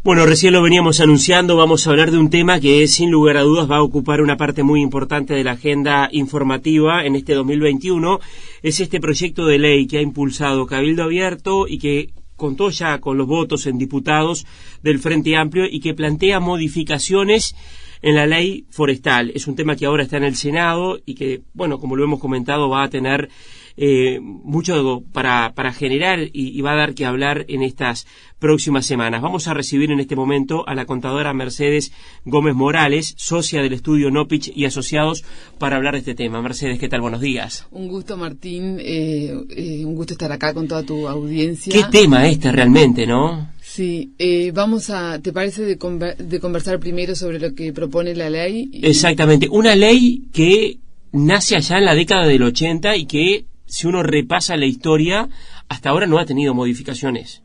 Bueno, recién lo veníamos anunciando, vamos a hablar de un tema que sin lugar a dudas va a ocupar una parte muy importante de la agenda informativa en este 2021. Es este proyecto de ley que ha impulsado Cabildo Abierto y que contó ya con los votos en diputados del Frente Amplio y que plantea modificaciones en la ley forestal. Es un tema que ahora está en el Senado y que, bueno, como lo hemos comentado, va a tener mucho para generar y va a dar que hablar en estas próximas semanas. Vamos a recibir en este momento a la contadora Mercedes Gómez Morales, socia del estudio Nopich y Asociados, para hablar de este tema. Mercedes, ¿qué tal? Buenos días. Un gusto, Martín. Un gusto estar acá con toda tu audiencia. ¿Qué tema este realmente, no? Sí, ¿te parece de conversar primero sobre lo que propone la ley? Exactamente, una ley que nace allá en la década del 80 y que, si uno repasa la historia, hasta ahora no ha tenido modificaciones.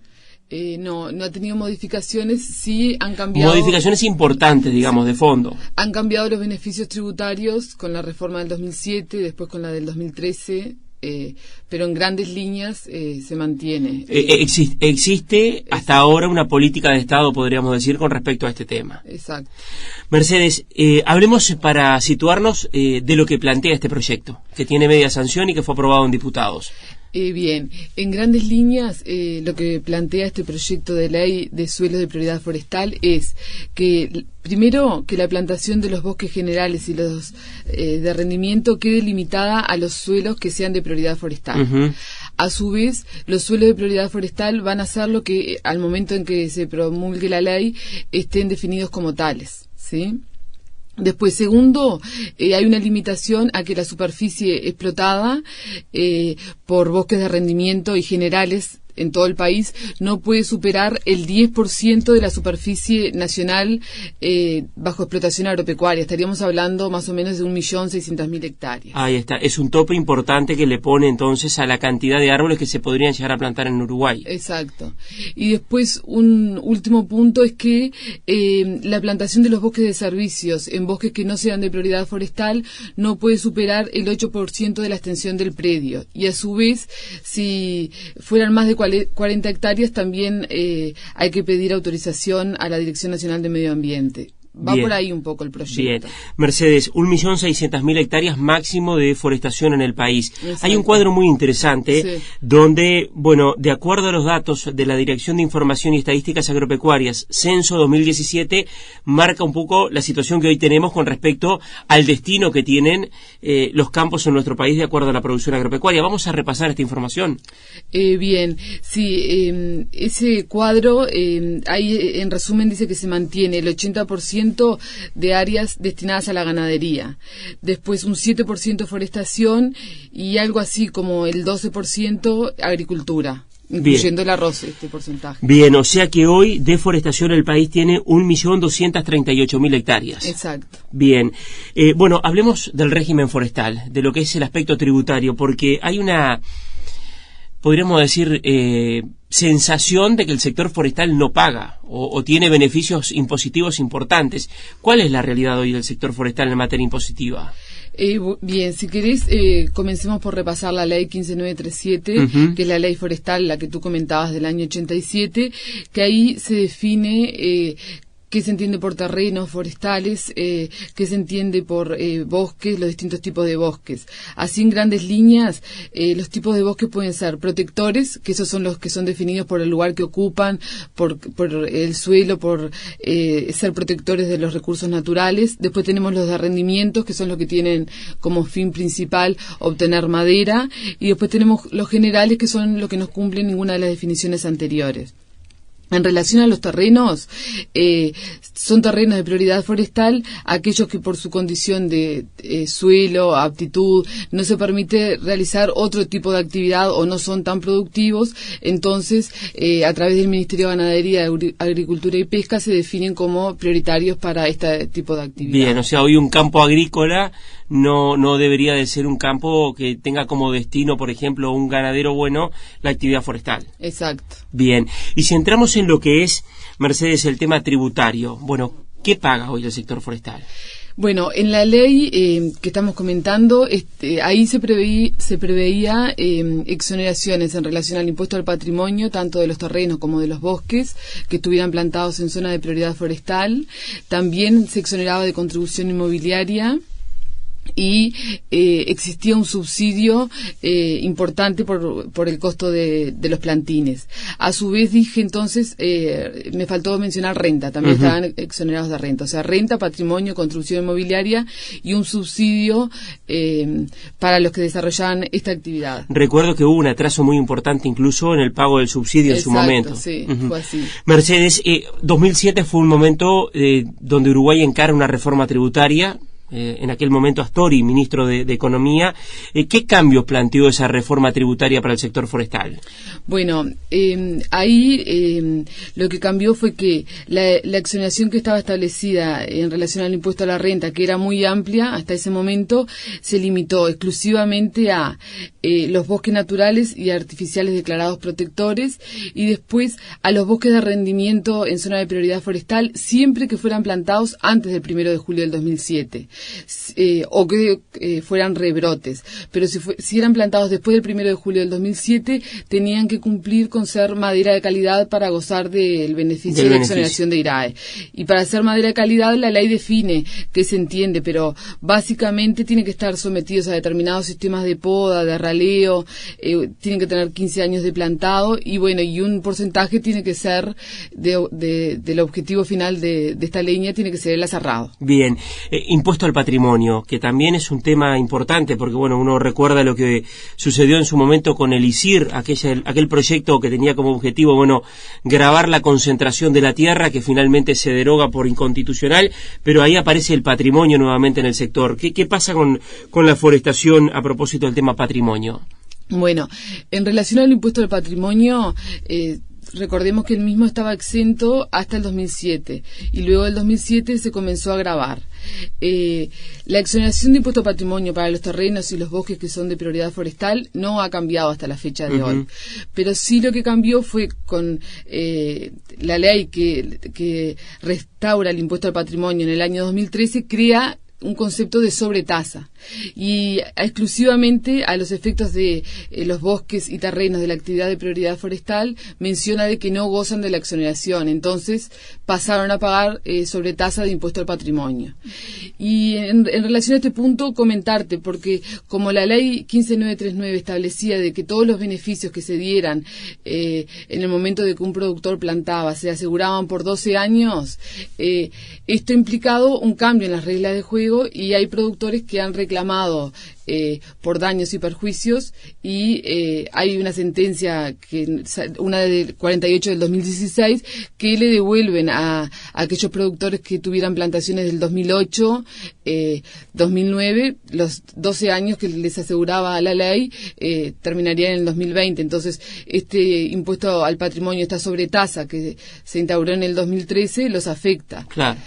No ha tenido modificaciones, sí han cambiado... Modificaciones importantes, digamos, de fondo. Han cambiado los beneficios tributarios con la reforma del 2007, después con la del 2013... pero en grandes líneas se mantiene. Existe hasta ahora una política de Estado, podríamos decir, con respecto a este tema. Exacto. Mercedes, hablemos para situarnos de lo que plantea este proyecto, que tiene media sanción y que fue aprobado en diputados. Bien, en grandes líneas lo que plantea este proyecto de ley de suelos de prioridad forestal es que, primero, que la plantación de los bosques generales y los de rendimiento quede limitada a los suelos que sean de prioridad forestal. Uh-huh. A su vez, los suelos de prioridad forestal van a ser lo que, al momento en que se promulgue la ley, estén definidos como tales, ¿sí? Después, segundo, hay una limitación a que la superficie explotada por bosques de rendimiento y generales en todo el país no puede superar el 10% de la superficie nacional bajo explotación agropecuaria. Estaríamos hablando más o menos de 1.600.000 hectáreas. Ahí está, es un tope importante que le pone entonces a la cantidad de árboles que se podrían llegar a plantar en Uruguay. Exacto. Y después un último punto es que la plantación de los bosques de servicios en bosques que no sean de prioridad forestal no puede superar el 8% de la extensión del predio. Y a su vez, si fueran más de 40 hectáreas, también hay que pedir autorización a la Dirección Nacional de Medio Ambiente. Va Bien. Por ahí un poco el proyecto. Bien. Mercedes, 1.600.000 hectáreas máximo de deforestación en el país. Exacto. Hay un cuadro muy interesante, sí, donde, bueno, de acuerdo a los datos de la Dirección de Información y Estadísticas Agropecuarias, Censo 2017, marca un poco la situación que hoy tenemos con respecto al destino que tienen los campos en nuestro país de acuerdo a la producción agropecuaria. Vamos a repasar esta información. Bien, sí, ese cuadro, ahí en resumen dice que se mantiene el 80% de áreas destinadas a la ganadería, después un 7% forestación y algo así como el 12% agricultura, incluyendo el arroz, este porcentaje. Bien, o sea que hoy deforestación el país tiene 1.238.000 hectáreas. Exacto. Bien, bueno, hablemos del régimen forestal, de lo que es el aspecto tributario, porque hay una, podríamos decir, sensación de que el sector forestal no paga o tiene beneficios impositivos importantes. ¿Cuál es la realidad hoy del sector forestal en materia impositiva? Bien, si querés, comencemos por repasar la ley 15937, uh-huh, que es la ley forestal, la que tú comentabas del año 87, que ahí se define qué se entiende por terrenos forestales, qué se entiende por bosques, los distintos tipos de bosques. Así, en grandes líneas, los tipos de bosques pueden ser protectores, que esos son los que son definidos por el lugar que ocupan, por el suelo, por ser protectores de los recursos naturales. Después tenemos los de rendimientos, que son los que tienen como fin principal obtener madera. Y después tenemos los generales, que son los que no cumplen ninguna de las definiciones anteriores. En relación a los terrenos, son terrenos de prioridad forestal aquellos que por su condición de suelo, aptitud, no se permite realizar otro tipo de actividad o no son tan productivos. Entonces, a través del Ministerio de Ganadería, Agricultura y Pesca se definen como prioritarios para este tipo de actividad. Bien, o sea, hoy un campo agrícola no debería de ser un campo que tenga como destino, por ejemplo, un ganadero bueno, la actividad forestal. Exacto. Bien, y si entramos en lo que es, Mercedes, el tema tributario, bueno, ¿qué paga hoy el sector forestal? Bueno, en la ley que estamos comentando, ahí se preveía exoneraciones en relación al impuesto al patrimonio, tanto de los terrenos como de los bosques que estuvieran plantados en zona de prioridad forestal. También se exoneraba de contribución inmobiliaria. Y existía un subsidio importante por el costo de los plantines. A su vez dije entonces, me faltó mencionar renta, también estaban exonerados de renta, o sea, renta, patrimonio, contribución inmobiliaria y un subsidio para los que desarrollaban esta actividad. Recuerdo que hubo un atraso muy importante incluso en el pago del subsidio. Exacto, en su momento. Sí, fue así. Mercedes, 2007 fue un momento donde Uruguay encara una reforma tributaria. En aquel momento Astori, ministro de Economía. ¿Qué cambios planteó esa reforma tributaria para el sector forestal? Bueno, ahí lo que cambió fue que la exoneración que estaba establecida en relación al impuesto a la renta, que era muy amplia hasta ese momento, se limitó exclusivamente a los bosques naturales y artificiales declarados protectores, y después a los bosques de rendimiento en zona de prioridad forestal, siempre que fueran plantados antes del 1 de julio del 2007. O que fueran rebrotes, pero si eran plantados después del 1 de julio del 2007 tenían que cumplir con ser madera de calidad para gozar del beneficio de la exoneración de IRAE. Y para ser madera de calidad la ley define qué se entiende, pero básicamente tiene que estar sometidos a determinados sistemas de poda, de raleo, tienen que tener 15 años de plantado y bueno, y un porcentaje tiene que ser del objetivo final de esta leña, tiene que ser el aserrado. Bien, impuesto al patrimonio, que también es un tema importante, porque bueno, uno recuerda lo que sucedió en su momento con el ISIR, aquel proyecto que tenía como objetivo, bueno, gravar la concentración de la tierra, que finalmente se deroga por inconstitucional, pero ahí aparece el patrimonio nuevamente en el sector. ¿Qué pasa con la forestación a propósito del tema patrimonio? Bueno, en relación al impuesto al patrimonio, recordemos que el mismo estaba exento hasta el 2007 y luego del 2007 se comenzó a gravar. La exoneración de impuesto a patrimonio para los terrenos y los bosques que son de prioridad forestal no ha cambiado hasta la fecha de hoy, pero sí lo que cambió fue con la ley que restaura el impuesto al patrimonio en el año 2013, crea un concepto de sobretasa y exclusivamente a los efectos de los bosques y terrenos de la actividad de prioridad forestal menciona de que no gozan de la exoneración, entonces pasaron a pagar sobretasa de impuesto al patrimonio. Y en relación a este punto comentarte, porque como la ley 15939 establecía de que todos los beneficios que se dieran en el momento de que un productor plantaba se aseguraban por 12 años, esto ha implicado un cambio en las reglas de juego y hay productores que han reclamado por daños y perjuicios y hay una sentencia, una de 48 del 2016, que le devuelven a aquellos productores que tuvieran plantaciones del 2008, 2009, los 12 años que les aseguraba la ley terminarían en el 2020. Entonces, este impuesto al patrimonio, esta sobretasa que se instauró en el 2013, los afecta. Claro.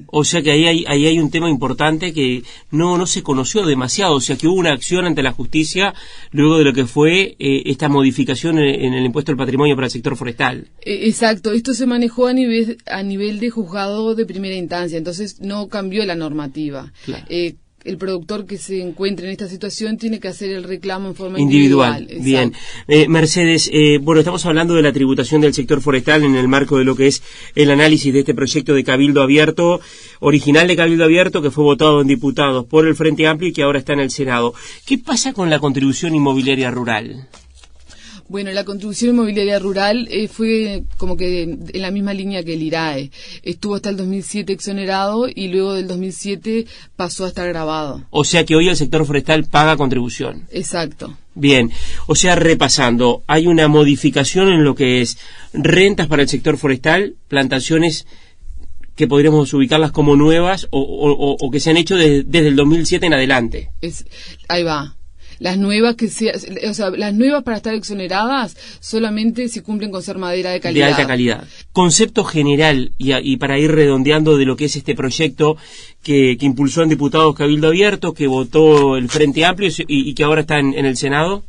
O sea que ahí hay un tema importante que no se conoció demasiado, o sea que hubo una acción ante la justicia luego de lo que fue esta modificación en el impuesto al patrimonio para el sector forestal. Exacto, esto se manejó a nivel de juzgado de primera instancia, entonces no cambió la normativa. Claro. El productor que se encuentre en esta situación tiene que hacer el reclamo en forma individual. Bien. Mercedes, bueno, estamos hablando de la tributación del sector forestal en el marco de lo que es el análisis de este proyecto de Cabildo Abierto, original de Cabildo Abierto, que fue votado en diputados por el Frente Amplio y que ahora está en el Senado. ¿Qué pasa con la contribución inmobiliaria rural? Bueno, la contribución inmobiliaria rural fue como que en la misma línea que el IRAE. Estuvo hasta el 2007 exonerado y luego del 2007 pasó a estar grabado. O sea que hoy el sector forestal paga contribución. Exacto. Bien, o sea, repasando, hay una modificación en lo que es rentas para el sector forestal, plantaciones que podríamos ubicarlas como nuevas o que se han hecho desde el 2007 en adelante. Ahí va. Las nuevas las nuevas para estar exoneradas solamente si cumplen con ser madera de calidad. De alta calidad. Concepto general y para ir redondeando de lo que es este proyecto que impulsó en diputados Cabildo Abierto, que votó el Frente Amplio y que ahora está en el Senado.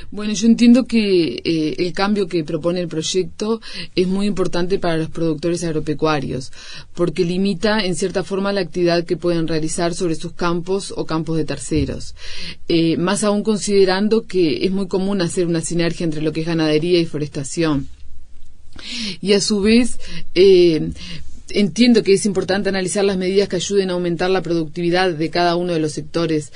Bueno, yo entiendo que el cambio que propone el proyecto es muy importante para los productores agropecuarios, porque limita en cierta forma la actividad que pueden realizar sobre sus campos o campos de terceros. Más aún considerando que es muy común hacer una sinergia entre lo que es ganadería y forestación. Y a su vez, entiendo que es importante analizar las medidas que ayuden a aumentar la productividad de cada uno de los sectores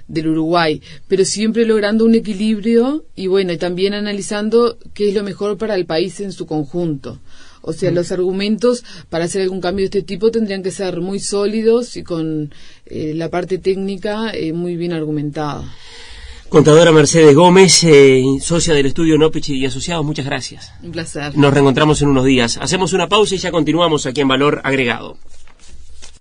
del Uruguay, pero siempre logrando un equilibrio y bueno, y también analizando qué es lo mejor para el país en su conjunto. O sea, los argumentos para hacer algún cambio de este tipo tendrían que ser muy sólidos y con la parte técnica muy bien argumentada. Contadora Mercedes Gómez, socia del estudio Nopich y Asociados, muchas gracias. Un placer. Nos reencontramos en unos días. Hacemos una pausa y ya continuamos aquí en Valor Agregado.